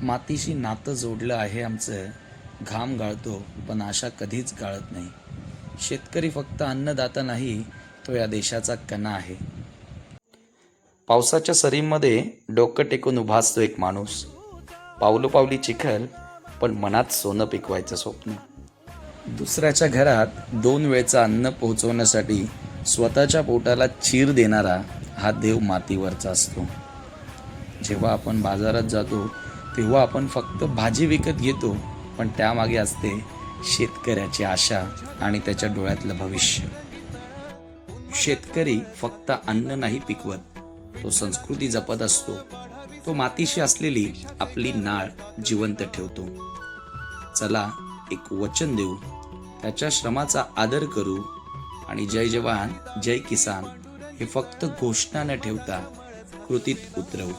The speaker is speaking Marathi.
मातीशी नातं जोडलं आहे आमचं. घाम गाळतो पण आशा कधीच गाळत नाही. शेतकरी फक्त अन्नदाता नाही, तो या देशाचा कणा आहे. पावसाच्या सरींमध्ये डोकं टेकून उभा असतो एक माणूस. पावलोपावली चिखल, पण मनात सोनं पिकवायचं स्वप्न. दुसऱ्याच्या घरात 2 वेळचं अन्न पोहोचवण्यासाठी स्वतःच्या पोटाला चीर देणारा हा देव मातीवरचा असतो. जेव्हा आपण बाजारात जातो तेव्हा आपण फक्त भाजी विकत घेतो, पण त्यामागे असते शेतकऱ्याची आशा आणि त्याच्या डोळ्यातलं भविष्य. शेतकरी फक्त अन्न नाही पिकवत, तो संस्कृती जपत असतो. तो मातीशी असलेली आपली नाळ जिवंत ठेवतो. चला एक वचन देऊ, त्याच्या श्रमाचा आदर करू आणि जय जवान जय किसान हे फक्त घोषणा न ठेवता कृतीत उतरवू.